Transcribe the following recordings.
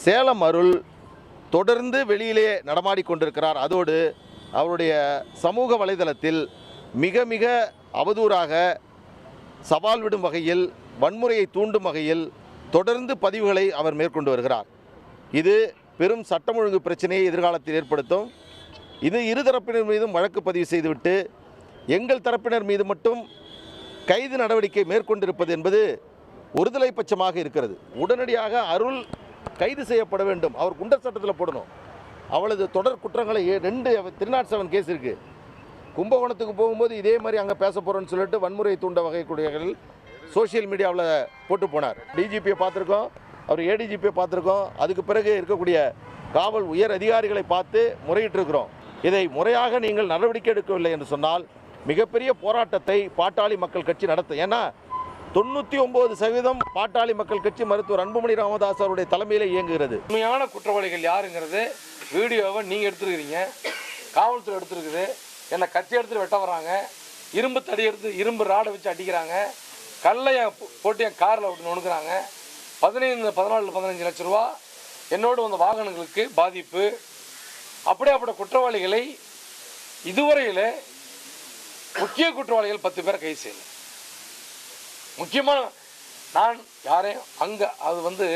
சேலம் அருள் தொடர்ந்து வெளியிலே நடமாடிக்கொண்டிருக்கிறார். அதோடு அவருடைய சமூக வலைதளத்தில் மிக மிக அவதூறாக சவால் விடும் வகையில், வன்முறையை தூண்டும் வகையில் தொடர்ந்து பதிவுகளை அவர் மேற்கொண்டு வருகிறார். இது பெரும் சட்டம் ஒழுங்கு பிரச்சனையை எதிர்காலத்தில் ஏற்படுத்தும். இது இருதரப்பினர் மீதும் வழக்கு பதிவு செய்துவிட்டு எங்கள் தரப்பினர் மீது மட்டும் கைது நடவடிக்கை மேற்கொண்டிருப்பது என்பது ஒருதலை பட்சமாக இருக்கிறது. உடனடியாக அருள் கைது செய்யப்பட வேண்டும். அவர் குண்டர் சட்டத்தில் போடணும். அவளது தொடர் குற்றங்களை 307 கேஸ் இருக்குது. கும்பகோணத்துக்கு போகும்போது இதே மாதிரி அங்கே பேச போகிறோன்னு சொல்லிட்டு வன்முறை தூண்ட வகைக்கூடியவர்கள் சோஷியல் மீடியாவில் போட்டு போனார். டிஜிபியை பார்த்துருக்கோம், அவர் ஏடிஜிபியை பார்த்துருக்கோம். அதுக்கு பிறகு இருக்கக்கூடிய காவல் உயர் அதிகாரிகளை பார்த்து முறையிட்டிருக்கிறோம். இதை முறையாக நீங்கள் நடவடிக்கை எடுக்கவில்லை என்று சொன்னால் மிகப்பெரிய போராட்டத்தை பாட்டாளி மக்கள் கட்சி நடத்தும். ஏன்னா 99% பாட்டாளி மக்கள் கட்சி மருத்துவர் அன்புமணி ராமதாஸ் அவருடைய தலைமையில் இயங்குகிறது. உண்மையான குற்றவாளிகள் யாருங்கிறது வீடியோவை நீங்கள் எடுத்துருக்கிறீங்க, காவல்துறை எடுத்துருக்குது. என்னை கத்தி எடுத்துட்டு வெட்ட வராங்க, இரும்பு தடி எடுத்து இரும்பு ராடை வச்சு அடிக்கிறாங்க, கல்லையை போட்டு என் காரில் விட்டு நுணுக்குறாங்க. 15 லட்ச ரூபா என்னோடு வந்த வாகனங்களுக்கு பாதிப்பு. அப்படியாப்பட்ட குற்றவாளிகளை இதுவரையில் முக்கிய குற்றவாளிகள் 10 பேரை கைது செய்யலை. முக்கியமாக நான் யாரையும் அங்கே அது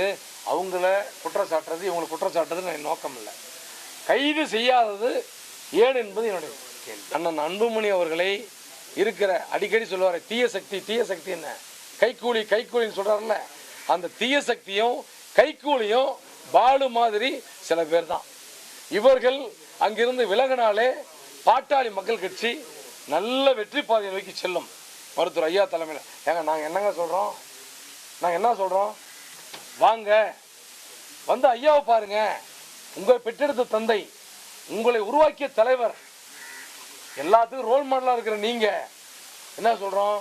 அவங்கள குற்றச்சாட்டுறது, இவங்களை குற்றச்சாட்டுறது என் நோக்கம் இல்லை. கைது செய்யாதது ஏன் என்பது என்னுடைய கேள்வி. அண்ணன் அன்புமணி அவர்களை இருக்கிற அடிக்கடி சொல்லுவார், தீய சக்தி என்ன கைக்கூலின்னு சொல்கிறார்ல, அந்த தீய சக்தியும் கைக்கூலியும் பாலு மாதிரி சில பேர் தான். இவர்கள் அங்கிருந்து விலகினாலே பாட்டாளி மக்கள் கட்சி நல்ல வெற்றி பாதையை நோக்கி செல்லும். மருத்துவர் ஐயா தலைமையில் நாங்கள் என்ன சொல்கிறோம், வாங்க வந்து ஐயாவை பாருங்க, உங்களை பெற்றெடுத்த தந்தை, உங்களை உருவாக்கிய தலைவர், எல்லாத்துக்கும் ரோல் மாடலாக இருக்கிற நீங்கள் என்ன சொல்கிறோம்,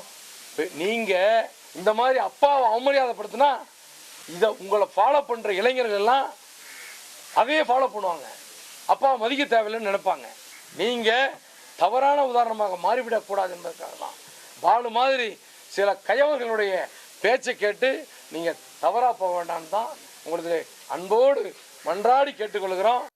நீங்கள் இந்த மாதிரி அப்பாவை அவமரியாதைப்படுத்தினா இதை உங்களை ஃபாலோ பண்ணுற இளைஞர்கள் எல்லாம் அதையே ஃபாலோ பண்ணுவாங்க, அப்பாவை மதிக்க தேவையில்லைன்னு நினைப்பாங்க. நீங்கள் தவறான உதாரணமாக மாறிவிடக்கூடாது என்பதற்காக தான் பாலு மாதிரி சில கயவர்களுடைய பேச்சை கேட்டு நீங்கள் தவறாக போக வேண்டாம்னு தான் உங்களுக்கு அன்போடு மன்றாடி கேட்டுக்கொள்கிறோம்.